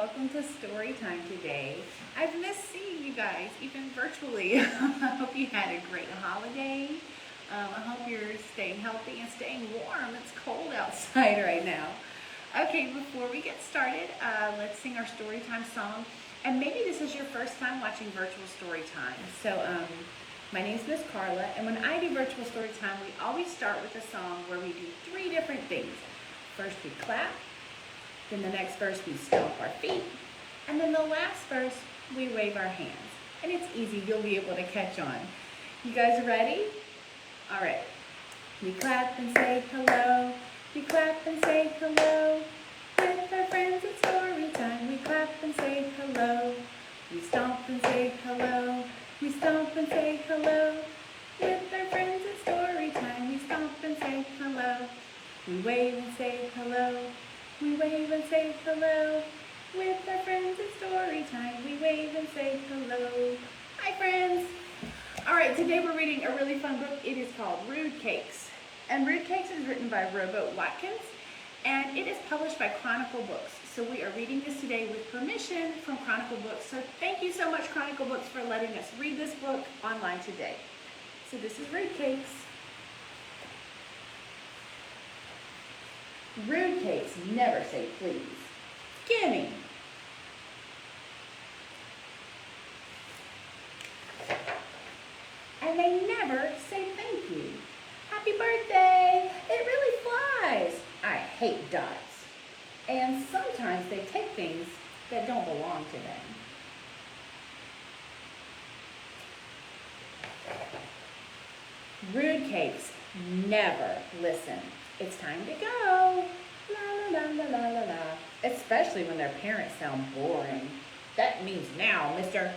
welcome to Storytime today. I've missed seeing you guys, even virtually. I hope you had a great holiday. I hope you're staying healthy and staying warm. It's cold outside right now. Okay, before we get started, let's sing our Storytime song. And maybe this is your first time watching virtual Storytime. So, my name is Miss Carla, and when I do virtual Storytime, we always start with a song where we do 3 different things. First we clap, then the next verse we stomp our feet, and then the last verse we wave our hands. And it's easy, you'll be able to catch on. You guys ready? All right. We clap and say hello, we clap and say hello. With our friends at Storytime, we clap and say hello. We stomp and say hello, we stomp and say hello. With our friends at Storytime, we stomp and say hello. We wave and say hello, we wave and say hello. With our friends at Storytime, we wave and say hello. Hi friends! Alright, today we're reading a really fun book. It is called Rude Cakes. And Rude Cakes is written by Robo Watkins, and it is published by Chronicle Books. So we are reading this today with permission from Chronicle Books. So thank you so much, Chronicle Books, for letting us read this book online today. So this is Rude Cakes. Rude cakes never say please. Gimme. And they never say thank you. Happy birthday! It really flies. I hate dots. And sometimes they take things that don't belong to them. Rude cakes never listen. It's time to go. La la la la la la la. Especially when their parents sound boring. That means now, mister.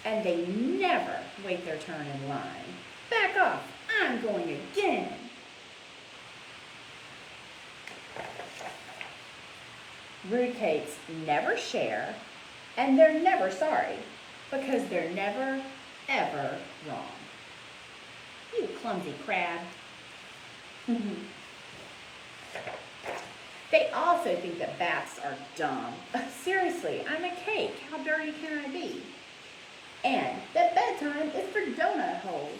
And they never wait their turn in line. Back off. I'm going again. Rude cakes never share, and they're never sorry, because they're never, ever wrong. You clumsy crab. They also think that baths are dumb. Seriously, I'm a cake. How dirty can I be? And that bedtime is for donut holes.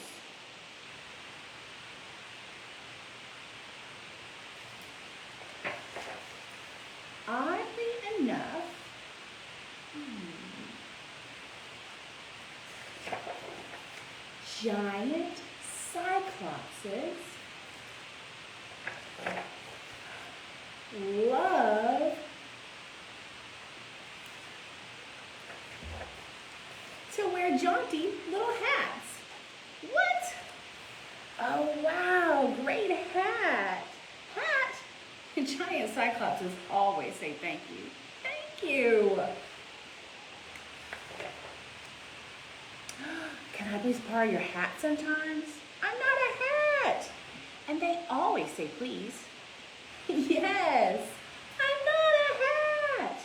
Oddly enough, giant cyclopses love to wear jaunty little hats. What? Oh wow, great hat. Hat? Giant cyclopses always say thank you. Thank you. Can I please borrow your hat sometimes? I'm not a hat. And they always say please. Yes, I'm not a hat.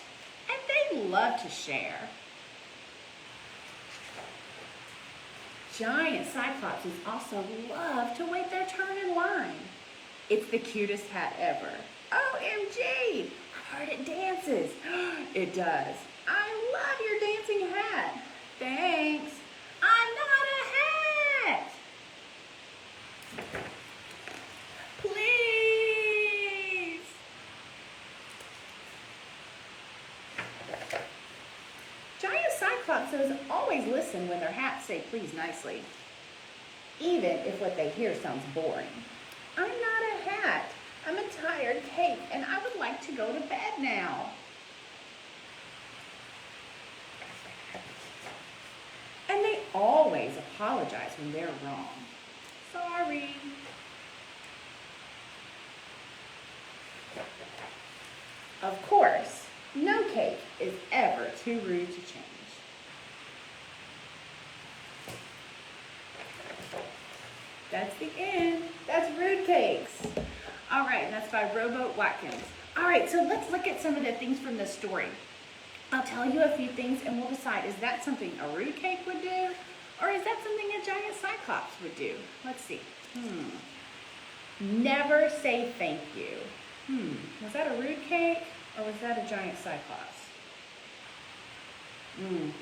And they love to share. Giant cyclopses also love to wait their turn in line. It's the cutest hat ever. OMG, I heard it dances. It does. I love your dancing hat. Thanks. I'm not a hat. Please. Giant cyclopses always listen when their hats say please nicely, even if what they hear sounds boring. I'm not a hat. I'm a tired cake, and I would like to go to bed now. And they always apologize when they're wrong. Sorry. Of course, no cake is ever too rude to change. That's the end. That's Rude Cakes. All right, that's by Robo Watkins. All right, so let's look at some of the things from the story. I'll tell you a few things and we'll decide, is that something a rude cake would do? Or is that something a giant cyclops would do? Let's see. Never say thank you. Was that a rude cake or was that a giant cyclops?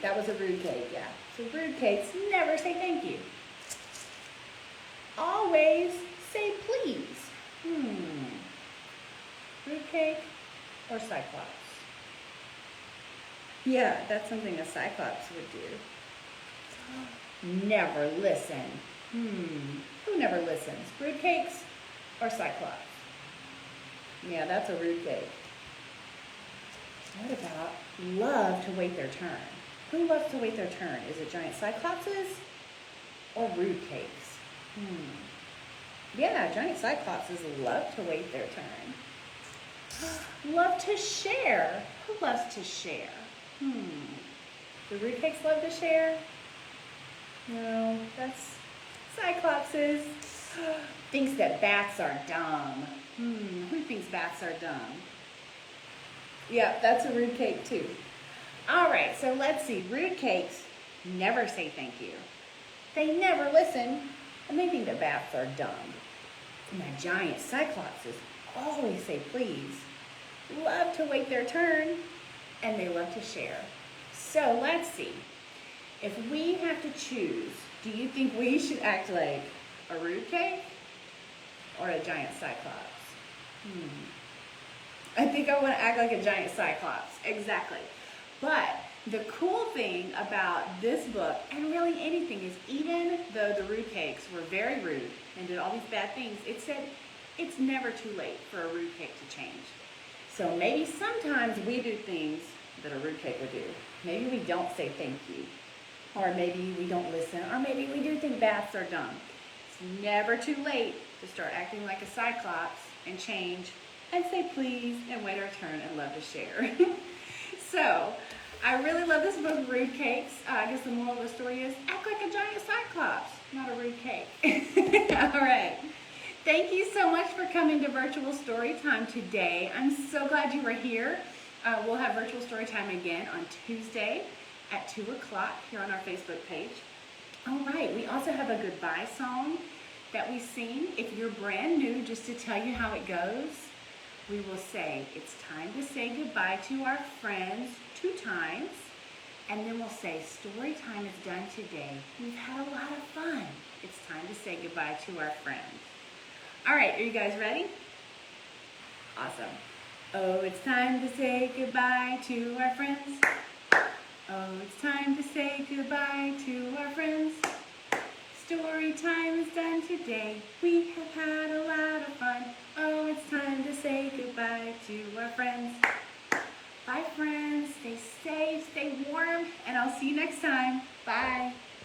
That was a rude cake, yeah. So rude cakes never say thank you. Always say please. Rude cake or cyclops? Yeah, that's something a cyclops would do. Never listen. Who never listens? Rude cakes or cyclops? Yeah, that's a rude cake. What about love to wait their turn? Who loves to wait their turn? Is it giant cyclopses or rude cakes? Yeah, giant cyclopses love to wait their turn. Love to share. Who loves to share? Do rude cakes love to share? No, that's cyclopses. Thinks that bats are dumb. Who thinks bats are dumb? Yeah, that's a rude cake too. All right, so let's see. Rude cakes never say thank you. They never listen, and they think that bats are dumb. And the giant cyclopses always say please, love to wait their turn, and they love to share. So let's see. If we have to choose, do you think we should act like a rude cake or a giant cyclops? I think I want to act like a giant cyclops. Exactly. But the cool thing about this book, and really anything, is even though the rude cakes were very rude and did all these bad things, it said it's never too late for a rude cake to change. So maybe sometimes we do things that a rude cake would do. Maybe we don't say thank you. Or maybe we don't listen. Or maybe we do think bats are dumb. It's never too late to start acting like a cyclops and change and say please and wait our turn and love to share. So, I really love this book, Rude Cakes. I guess the moral of the story is act like a giant cyclops, not a rude cake. All right. Thank you so much for coming to Virtual Storytime today. I'm so glad you were here. We'll have Virtual Storytime again on Tuesday at 2 o'clock here on our Facebook page. All right, we also have a goodbye song that we sing. If you're brand new, just to tell you how it goes, we will say, it's time to say goodbye to our friends 2 times, and then we'll say, story time is done today. We've had a lot of fun. It's time to say goodbye to our friends. All right, are you guys ready? Awesome. Oh, it's time to say goodbye to our friends. Oh, it's time to say goodbye to our friends. Story time is done today. We have had a lot of fun. Oh, it's time to say goodbye to our friends. Bye, friends. Stay safe, stay warm, and I'll see you next time. Bye.